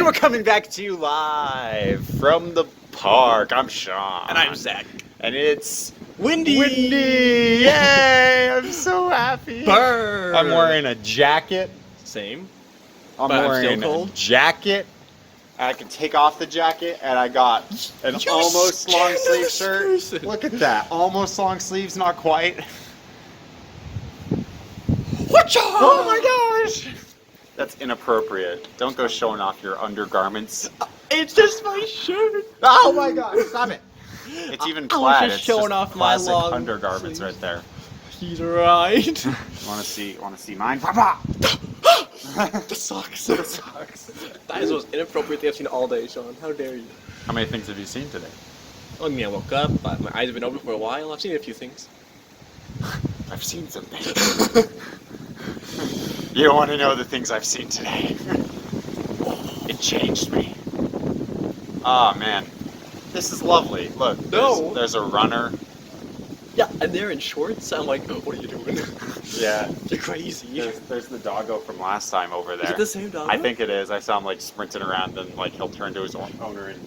we're coming back to you live from the park. I'm Sean. And I'm Zach. And it's Windy! Yay! I'm so happy. Burr! I'm wearing a jacket. Same. I'm But I'm wearing still a cold. jacket. I can take off the jacket, and I got an You almost long sleeve scandalous shirt. person. Look at that. Almost long sleeves, not quite. Whatcha? Oh my gosh! That's inappropriate. Don't go showing off your undergarments. It's just my shirt. Oh my god, stop it! It's even I was plaid. just It's showing just off my classic long undergarments sleeves. right there. He's right. Wanna see mine? Papa! The socks. The socks. That is the most inappropriate thing I've seen all day, Sean. How dare you? How many things have you seen today? I mean, I woke up, but my eyes have been open for a while. I've seen a few things. I've seen some things. You don't want to know the things I've seen today. It changed me. Oh man. This is lovely. Look, No. there's a runner. Yeah, and they're in shorts. I'm like, oh, what are you doing? Yeah. You're crazy. There's the doggo from last time over there. Is it the same dog? I think it is. I saw him like sprinting around and like he'll turn to his owner and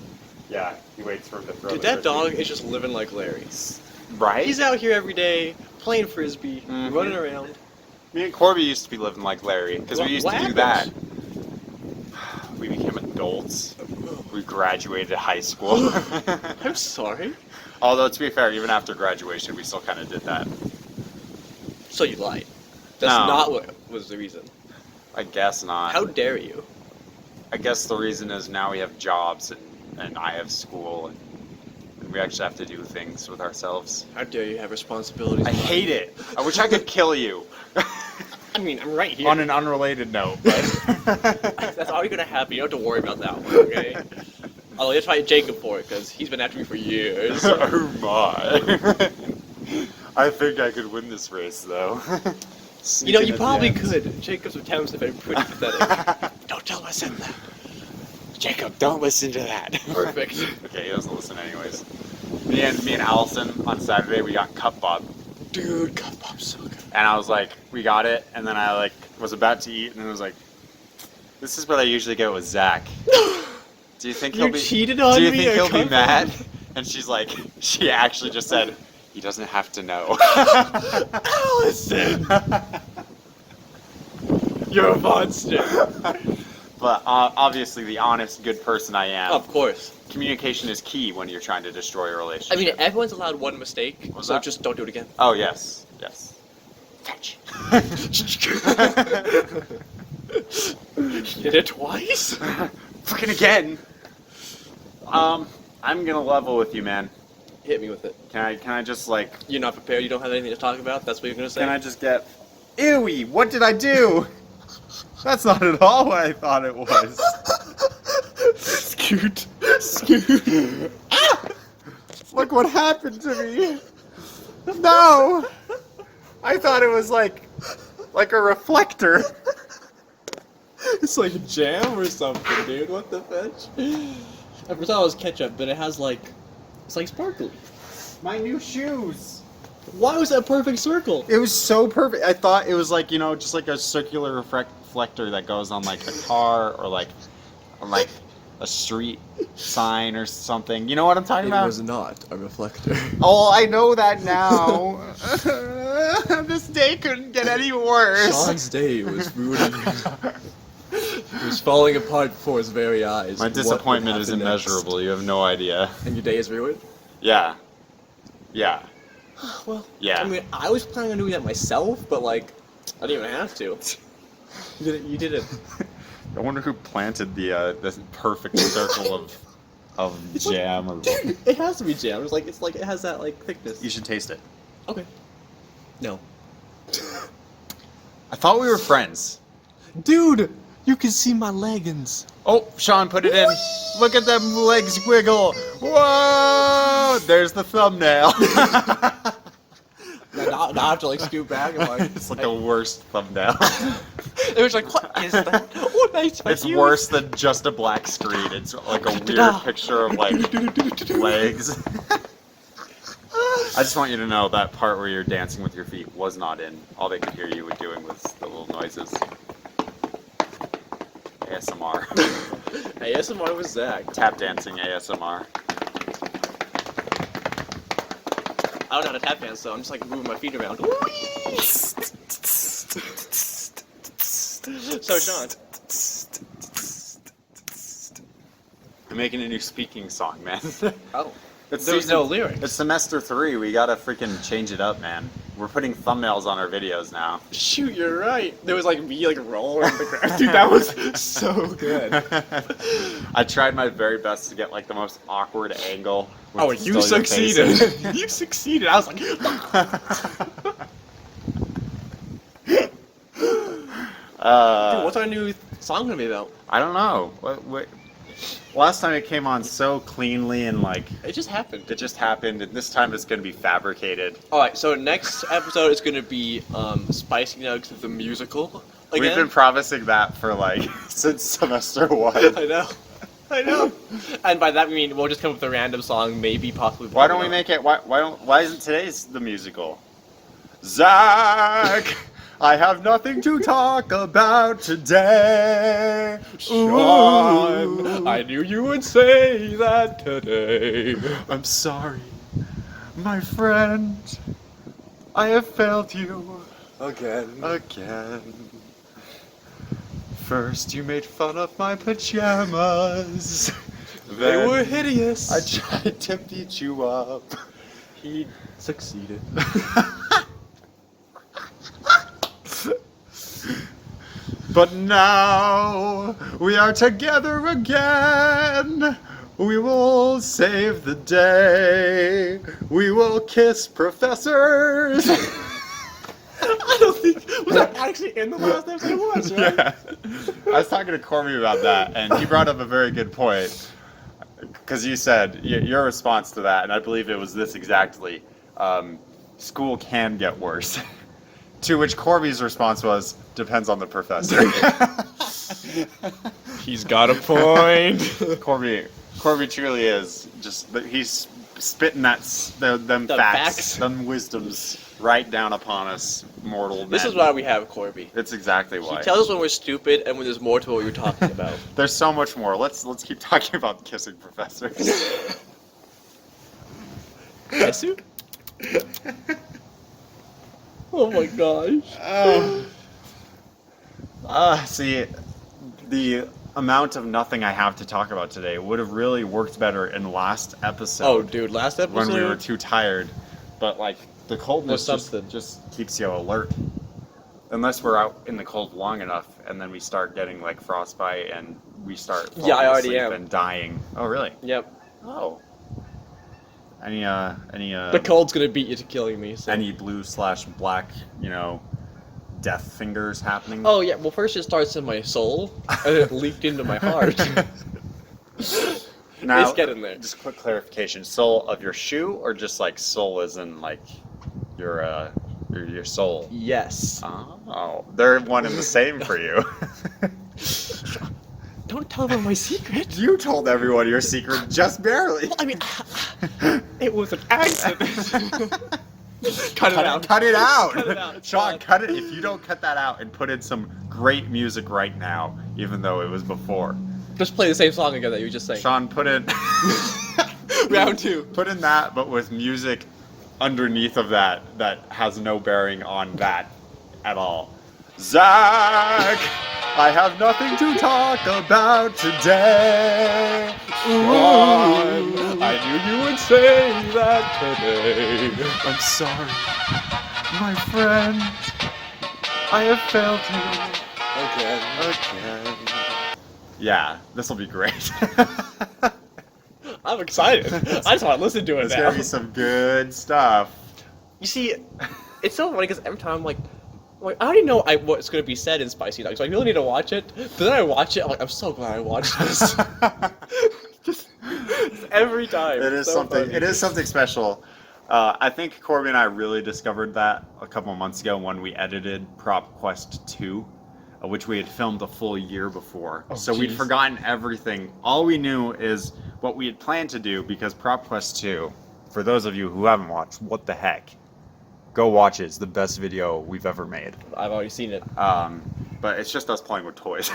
yeah, he waits for him to throw Dude, the that frisbee. dog is just living like Larry. Right? He's out here every day, playing frisbee, Mhm. running around. Me and Corby used to be living like Larry because we used What to do that. happened? We became adults. We graduated high school. I'm sorry. Although to be fair, even after graduation, we still kind of did that. So you lied. That's No. not what was the reason. I guess not. How dare you? I guess the reason is now we have jobs and I have school and we actually have to do things with ourselves. How dare you have responsibilities? I in life? hate it. I wish I could kill you. I mean, I'm right here. On an unrelated note, but That's already gonna happen. You don't have to worry about that one, okay? I'll just fight Jacob for it, because he's been after me for years. oh my. I think I could win this race though. You know, Sneaking you at the probably end. could. Jacob's attempts have been pretty pathetic. Don't tell him I said that. Jacob, don't listen to that. Perfect. Okay, he doesn't listen anyways. Me and Allison on Saturday we got cup bob. Dude, Cup Bob's so good. And I was like, we got it, and then I like was about to eat, and then I was like, this is what I usually get with Zach. Do you think You he'll be? cheated on Do you me think at he'll be Cup mad? Bob? And she's like, she actually just said, he doesn't have to know. Allison! You're a monster. But obviously, the honest, good person I am. Of course. Communication is key when you're trying to destroy a I relationship. mean, everyone's allowed one mistake, What's so that? just don't do it again. Oh yes, yes. Fetch. You did it twice? Fucking again. I'm gonna level with you, man. Hit me with it. Can I just like? You're not prepared, you don't have anything to talk about? That's what you're gonna say? Can I just get? Ewy! What did I do? That's not at all what I thought it was. Scoot. Scoot. Ah! Look what happened to me. No. I thought it was like a reflector. It's like jam or something, dude. What the fetch? I first thought it was ketchup, but it has like... It's like sparkly. My new shoes. Why was that a perfect circle? It was so perfect. I thought it was like, you know, just like a circular reflector that goes on like a car or like on like a street sign or something. You know what I'm talking about? not a reflector. Oh, I know that now. This day couldn't get any worse. Sean's day was ruining. It was falling apart before his very eyes. My What would disappointment is happen immeasurable. next? You have no idea. And your day is ruined? Yeah. Yeah. Well, Yeah. I mean, I was planning on doing that myself, but like, I didn't even have to. You did it. I wonder who planted the this perfect circle of It's like- jam or. Dude, it has to be jam. It's like it has that like thickness. You should taste it. Okay. No. I thought we were friends. Dude, you can see my leggings. Oh, Sean, put it in. Look at them legs wiggle. Whoa! There's the thumbnail. Now I have to like scoot back and like. It's like the worst thumbnail. It was like, what is that? Oh, nice. It's worse than just a black screen. It's like a weird picture of like legs. I just want you to know that part where you're dancing with your feet was not in. All they could hear you doing was the little noises. ASMR. ASMR with Zach. Tap dancing ASMR. I don't know how to tap dance, so I'm just like moving my feet around. So, Sean. I'm making a new speaking song, man. Oh. It's There's no lyrics. It's semester 3. We gotta freaking change it up, man. We're putting thumbnails on our videos now. Shoot, you're right. There was like me like rolling on the ground. Dude, that was so good. I tried my very best to get like the most awkward angle. with Oh, still you your succeeded. faces. You succeeded. I was like, Dude, what's our new song gonna be about? I don't know. What? Last time it came on so cleanly and like It just happened. it just happened, and this time it's gonna be fabricated. Alright, so next episode is gonna be Spicy Nuggs the musical. Again. We've been promising that for like since semester 1. I know. I know. And by that we mean we'll just come up with a random song, maybe possibly. Why don't we make it? Why isn't today's the musical? Zach, I have nothing to talk about today. Sean, Ooh. I knew you would say that today. I'm sorry, my friend. I have failed you again. First, you made fun of my pajamas. They Then were hideous. I tried to beat you up. He succeeded. But now we are together again. We will save the day. We will kiss professors. I don't think was that actually in the last episode. It was, right? Yeah. I was talking to Corby about that, and he brought up a very good point. Because you said your response to that, and I believe it was this exactly: school can get worse. To which Corby's response was, "Depends on the professor." He's got a point. Corby truly is he's spitting them The facts, facts. them wisdoms right down upon us, mortal men. This is why we have Corby. It's exactly why. He tells us when we're stupid and when there's more to what we're talking about. There's so much more. Let's keep talking about kissing professors. Yesu? Oh my gosh. See, the amount of nothing I have to talk about today would have really worked better in the last episode. Oh, dude, last episode? When we were too tired. But, like, the coldness Was something. just keeps you alert. Unless we're out in the cold long enough, and then we start getting, like, frostbite, and we start falling I already asleep am. and dying. Oh, really? Yep. Oh. Any The cold's gonna beat you to killing me, so. any blue/black, death fingers happening? Oh, yeah, well, first it starts in my soul, and it leaked into my heart. Now, It's getting there. Just quick clarification: sole of your shoe, or just like soul as in like your soul? Yes. Oh, they're one and the same for you. Don't tell them my secret. You told everyone your secret just barely. I mean, it was an accident. Cut it out. Cut it out. Cut it out. Sean, cut it. If you don't cut that out and put in some great music right now, even though it was before. Just play the same song again that you were just saying. Sean, put in Round 2. Put in that, but with music underneath of that has no bearing on that at all. Zach, I have nothing to talk about today. Sean, I knew you would say that today. I'm sorry, my friend. I have failed you again. Yeah, this will be great. I'm excited. I just want to listen to it There's now. gonna be some good stuff. You see, it's so funny because every time I'm like, I already know what's going to be said in Spicy Nuggs, so I really need to watch it. But then I watch it, I'm like, I'm so glad I watched this. Just every time. It is So something. funny. It is something special. I think Corby and I really discovered that a couple months ago when we edited Prop Quest 2, which we had filmed a full year before. Oh, so we'd jeez. forgotten everything. All we knew is what we had planned to do, because Prop Quest 2, for those of you who haven't watched, what the heck? Go watch it. It's the best video we've ever made. I've already seen it. But it's just us playing with toys.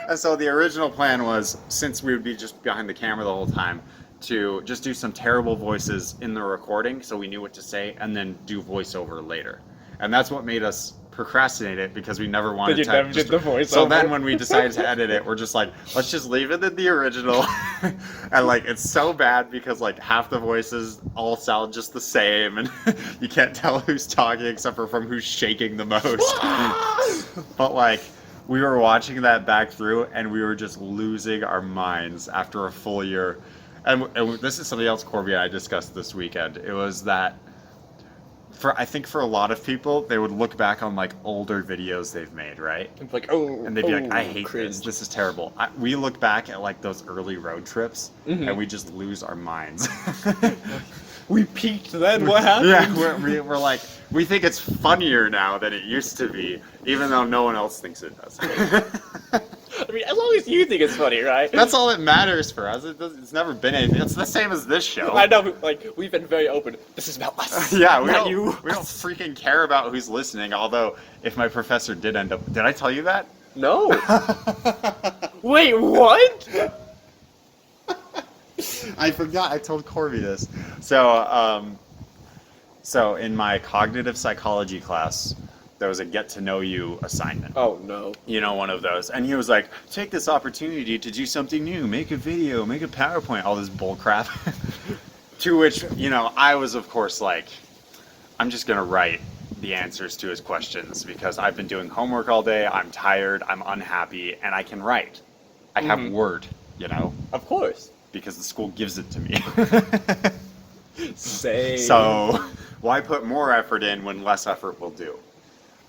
And so the original plan was, since we would be just behind the camera the whole time, to just do some terrible voices in the recording so we knew what to say, and then do voiceover later. And that's what made us procrastinate it, because we never wanted you to. never did the voiceover. So then when we decided to edit it, we're just like, let's just leave it in the original. And like, it's so bad because like half the voices all sound just the same, and you can't tell who's talking except for from who's shaking the most. But like, we were watching that back through, and we were just losing our minds after a full year. And this is something else Corby and I discussed this weekend. It was that I think for a lot of people, they would look back on like older videos they've made, right? It's like, oh, And they'd be like, I hate cringe. this. This is terrible. We look back at like those early road trips, and we just lose our minds. We peaked then. What happened? Yeah, we're like, we think it's funnier now than it used to be, even though no one else thinks it does. I mean, as long as you think it's funny, right? That's all that matters for us. It's never been anything. It's the same as this show. I know, like, we've been very open. This is about us. Yeah, we not don't, you. we don't freaking care about who's listening, although if my professor did end up... Did I tell you that? No. Wait, what? I forgot. I told Corby this. So in my cognitive psychology class, there was a get to know you assignment. Oh, no. You know, one of those. And he was like, take this opportunity to do something new, make a video, make a PowerPoint, all this bull crap. To which, you know, I was of course like, I'm just going to write the answers to his questions because I've been doing homework all day, I'm tired, I'm unhappy, and I can write. I have Word, you know? Of course. Because the school gives it to me. Same. So, why put more effort in when less effort will do?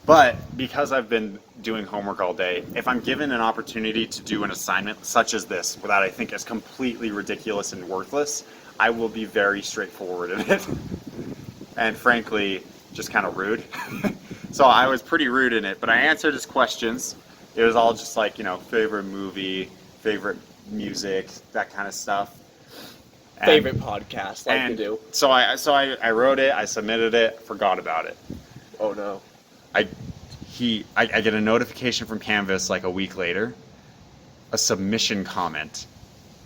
But because I've been doing homework all day, if I'm given an opportunity to do an assignment such as this, that I think is completely ridiculous and worthless, I will be very straightforward in it. And frankly, just kind of rude. So I was pretty rude in it, but I answered his questions. It was all just like, you know, favorite movie, favorite music, that kind of stuff. And, favorite podcast, like you do. So I wrote it, I submitted it, forgot about it. Oh, no. I get a notification from Canvas like a week later, a submission comment,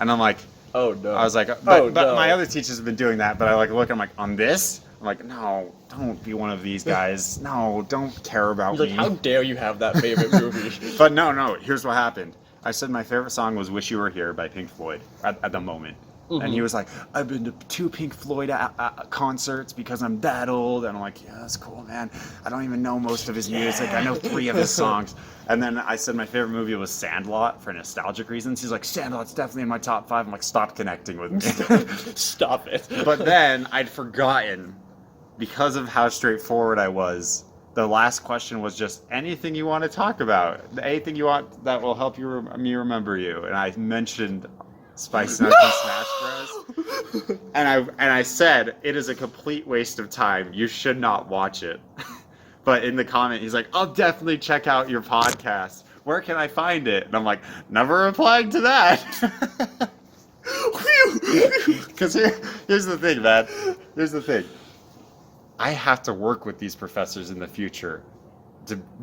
and I'm like, oh no. I was like, but my other teachers have been doing that, but I like look, I'm like, on this, I'm like, no, don't be one of these guys, no, don't care about You're me. like, how dare you have that favorite movie? But no, here's what happened. I said my favorite song was "Wish You Were Here" by Pink Floyd at the moment. And he was like, I've been to 2 Pink Floyd concerts because I'm that old. And I'm like, yeah, that's cool, man. I don't even know most of his music. I know 3 of his songs. And then I said my favorite movie was Sandlot for nostalgic reasons. He's like, Sandlot's definitely in my top 5. I'm like, stop connecting with me. Stop it. But then I'd forgotten, because of how straightforward I was, the last question was just anything you want to talk about. Anything you want that will help me remember you. And I mentioned Spice Nuggs Smash Bros. And I said, it is a complete waste of time. You should not watch it. But in the comment, he's like, I'll definitely check out your podcast. Where can I find it? And I'm like, never replying to that. Because here's the thing, man. Here's the thing. I have to work with these professors in the future.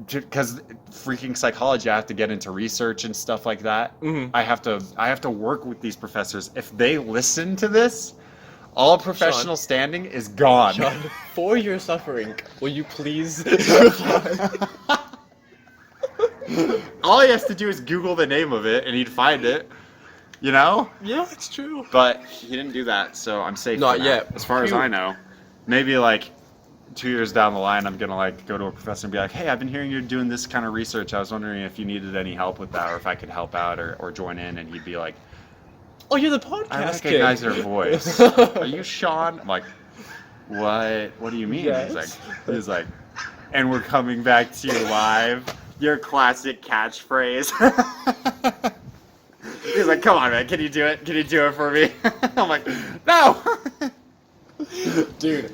Because freaking psychology, I have to get into research and stuff like that. I have to work with these professors. If they listen to this, all professional standing is gone. Sean, for your suffering, will you please? All he has to do is Google the name of it, and he'd find it. You know? Yeah, it's true. But he didn't do that, so I'm safe. Not for now, yet. as far as I know. Maybe like 2 years down the line, I'm gonna like go to a professor and be like, hey, I've been hearing you're doing this kind of research. I was wondering if you needed any help with that, or if I could help out or join in. And he'd be like, oh, you're the podcast I recognize your voice. Are you Sean? I'm like, what do you mean? Yes. He's like, and we're coming back to you live. Your classic catchphrase. He's like, come on, man, can you do it? Can you do it for me? I'm like, no. Dude,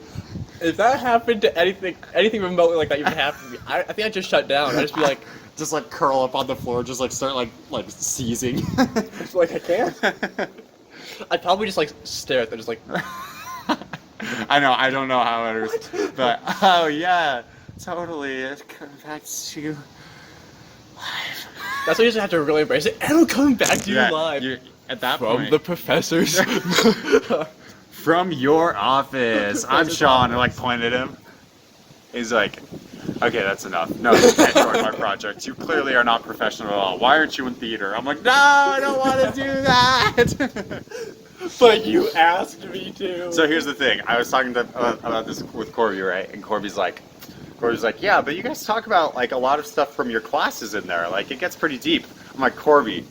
if that happened to anything remotely like that even happened to me, I think I'd just shut down. I'd just be like, just like curl up on the floor, just like start like seizing. it's like I can't. I'd probably just like stare at them, just like. I know, I don't know how it is, but oh yeah, totally. It comes back to life. That's why you just have to really embrace it, and it'll come back to you live. At that From point, the professors. from your office. I'm Sean, and like pointed at him. He's like, okay, that's enough. No, you can't join my project. You clearly are not professional at all. Why aren't you in theater? I'm like, no, I don't want to do that. But you asked me to. So here's the thing. I was talking about this with Corby, right? And Corby's like, yeah, but you guys talk about like a lot of stuff from your classes in there. Like it gets pretty deep. I'm like, Corby,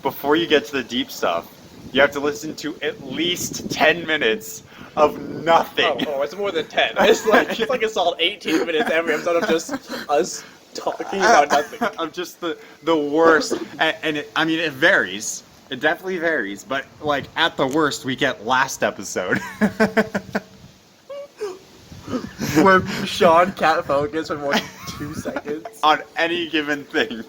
before you get to the deep stuff, you have to listen to at least 10 minutes of nothing. Oh, it's more than 10. It's like a solid 18 minutes every episode of just us talking about nothing. I'm just the worst. And it varies. It definitely varies. But like at the worst, we get last episode. Where Sean can't focus for more than 2 seconds. On any given thing.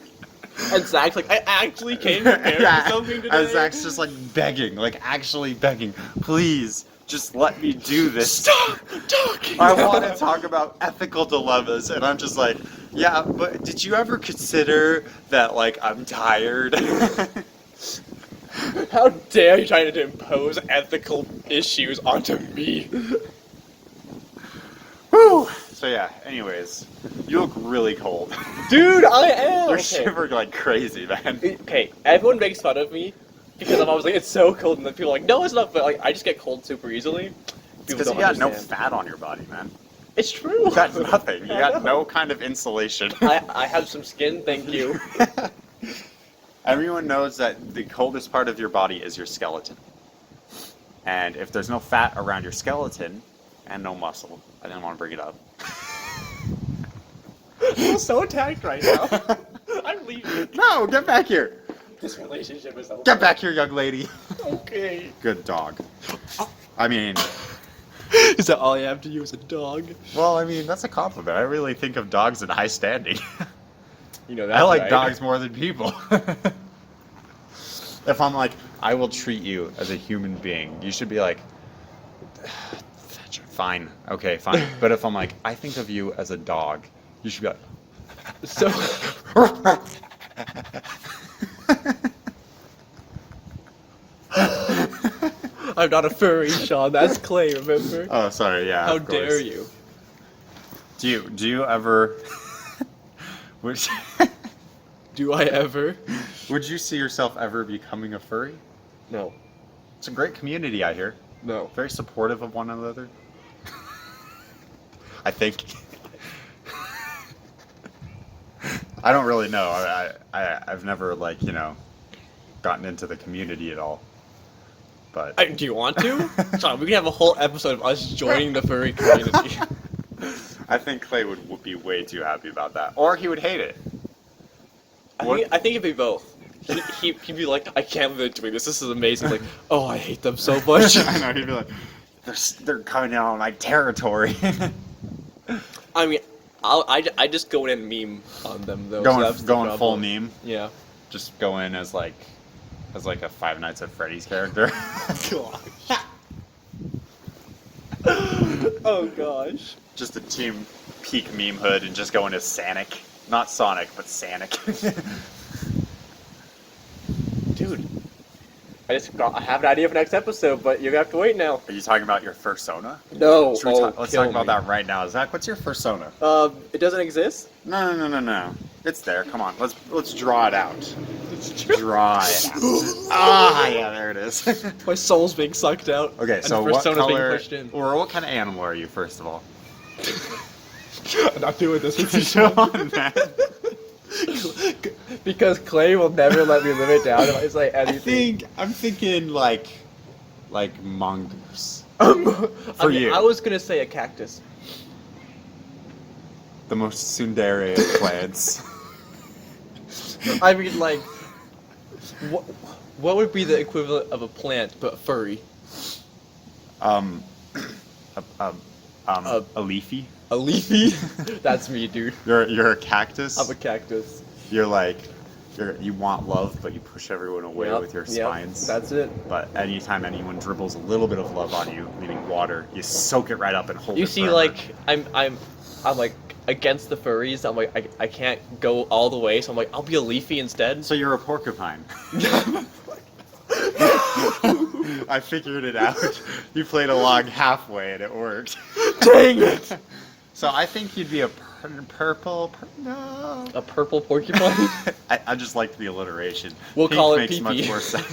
And Zach's like, I actually came prepared for something today. And Zach's just like begging, like actually begging, please, just let me do this. Stop talking! I want to talk about ethical dilemmas, and I'm just like, yeah, but did you ever consider that, like, I'm tired? How dare you try to impose ethical issues onto me? Whew! So yeah, anyways, you look really cold. Dude, I am! You're shivering like crazy, man. Okay, everyone makes fun of me because I'm always like, it's so cold, and then people are like, no, it's not, but like, I just get cold super easily. Because you got no fat on your body, man. It's true. You got nothing. You got no kind of insulation. I have some skin, thank you. Everyone knows that the coldest part of your body is your skeleton. And if there's no fat around your skeleton, and no muscle, I didn't want to bring it up. I'm so attacked right now. I'm leaving. No, get back here. This relationship is over. Get back here, young lady. Okay. Good dog. I mean... Is that all I have to use, a dog? Well, I mean, that's a compliment. I really think of dogs in high standing. You know, that's I like right. dogs more than people. If I'm like, I will treat you as a human being, you should be like, fine, okay, fine. But if I'm like, I think of you as a dog, you should be like, So... I'm not a furry, Sean. That's Clay, remember? oh, sorry, yeah. How of course. dare you? Do you ever... Which... Do I ever? Would you see yourself ever becoming a furry? No. It's a great community, I hear. No. Very supportive of one another. I think. I don't really know. I've never, like, you know, gotten into the community at all. But Do you want to? Sean, we can have a whole episode of us joining the furry community. I think Clay would be way too happy about that. Or he would hate it. I think it'd be both. He'd be like, I can't believe they're doing this. This is amazing. Like, oh, I hate them so much. I know, he'd be like, they're coming down on my territory. I mean, I just go in and meme on them though. Going so that's full meme. Yeah. Just go in as like a Five Nights at Freddy's character. Gosh. Oh gosh. Just a team peak meme hood and just go in as Sonic. Not Sonic, but Sonic. Dude. I have an idea for next episode, but you're gonna have to wait now. Are you talking about your fursona? No. Let's talk about that right now. Zach, what's your fursona? It doesn't exist? No. It's there. Come on. Let's draw it out. Draw it out. Ah, yeah, there it is. My soul's being sucked out. Okay, and so the what persona's being color, pushed in. or what kind of animal are you, first of all? I'm not doing this with you, Sean, man. Because Clay will never let me live it down if I say anything. I'm thinking like mongoose. You. I was gonna say a cactus. The most tsundere of plants. I mean, like, what would be the equivalent of a plant but furry? A leafy. A leafy? That's me, dude. You're a cactus. I'm a cactus. You want love, but you push everyone away with your spines. That's it. But anytime anyone dribbles a little bit of love on you, meaning water, you soak it right up and hold it. You see, forever. like, I'm like against the furries. I'm like, I can't go all the way, so I'm like, I'll be a leafy instead. So you're a porcupine. I figured it out. You played along halfway and it worked. Dang it! So I think you'd be a purple. No. A purple porcupine? I just liked the alliteration. We'll Pink call it makes pee-pee. much more sense.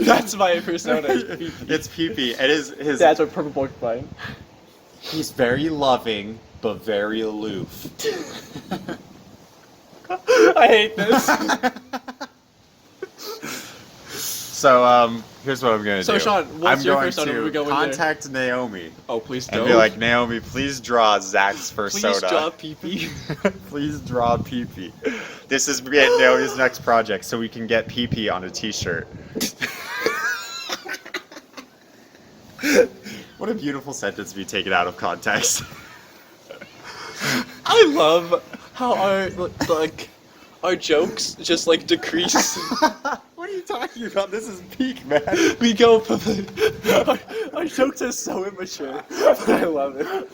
That's my persona. It's pee-pee. It is his. That's a purple porcupine. He's very loving, but very aloof. I hate this. So, here's what I'm gonna do. So, Sean, what's I'm your going persona? to We go in there. contact Naomi Oh, please and don't. be like, Naomi, please draw Zach's persona. Please draw pee-pee. Please draw pee-pee. This is Naomi's next project, so we can get pee-pee on a t-shirt. What a beautiful sentence to be taken out of context. I love how our jokes just like decrease. What are you talking about? This is peak, man. We go from our jokes are so immature, but I love it.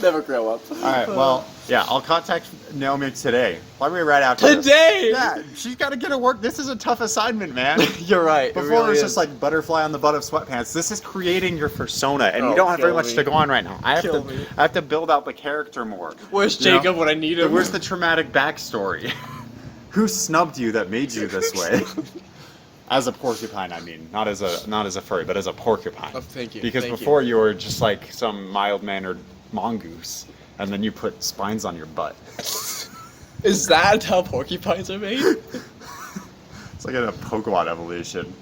Never grow up. Alright, well, yeah, I'll contact Naomi today. Why don't we right after this? Today! Yeah, she's got to get to work. This is a tough assignment, man. You're right. Before really it was is. just like butterfly on the butt of sweatpants. This is creating your persona, and Oh, you don't have very kill much me. to go on right now. I Kill me. have to build out the character more. Where's You know? Jacob when I need him? Where's the traumatic backstory? Who snubbed you that made you this way? As a porcupine, I mean, not as a furry, but as a porcupine. Oh, thank you. Because thank before you were just like some mild-mannered mongoose, and then you put spines on your butt. Is that how porcupines are made? It's like a Pokemon evolution.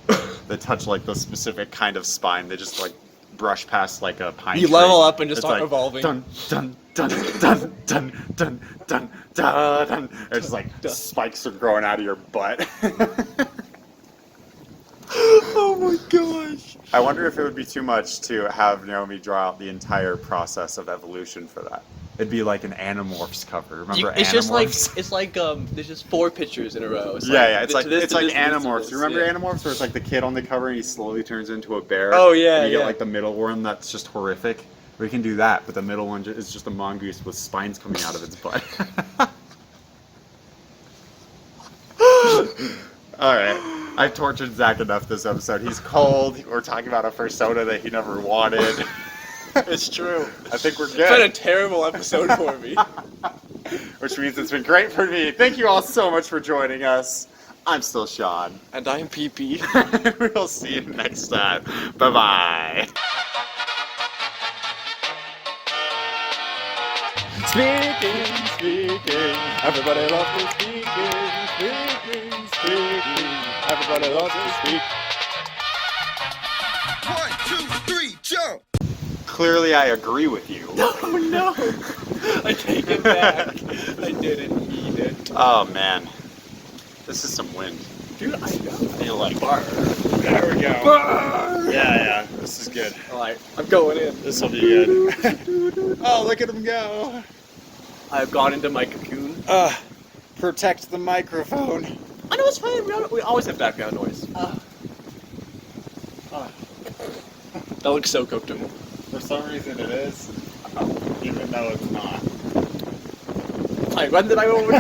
They touch like the specific kind of spine. They just like brush past like a pine You tree. level up and just It's start like, evolving. Dun dun dun dun dun dun dun dun dun. It's just like spikes are growing out of your butt. Oh my gosh. I wonder if it would be too much to have Naomi draw out the entire process of evolution for that. It'd be like an Animorphs cover. Remember It's just like Animorphs? there's just 4 pictures in a row. It's Yeah, it's this like to this it's to like this to this to Animorphs. this, You remember yeah. Animorphs, where it's like the kid on the cover and he slowly turns into a bear. Oh, yeah, and you yeah. get like the middle one that's just horrific. We can do that, but the middle one is just a mongoose with spines coming out of its butt. All right. I've tortured Zach enough this episode. He's cold. We're talking about a persona that he never wanted. It's true. I think we're It's been a good. terrible episode for me. Which means it's been great for me. Thank you all so much for joining us. I'm still Sean. And I'm PP. We'll see you next time. Bye-bye. Speaking. Everybody loves me speaking. Everybody loves me speak. 1, 2, 3, jump! Clearly, I agree with you. Oh no! I take it back. I didn't mean it. Oh, man. This is some wind. Dude, I know. I feel like... There we go. Yeah, this is good. Alright, I'm going in. This will be good. Oh, look at him go. I've gone into my cocoon. Protect the microphone. I know it's fine. We always have background noise. That looks so comfortable. For some reason it is, even though it's not. Like, when did I go over?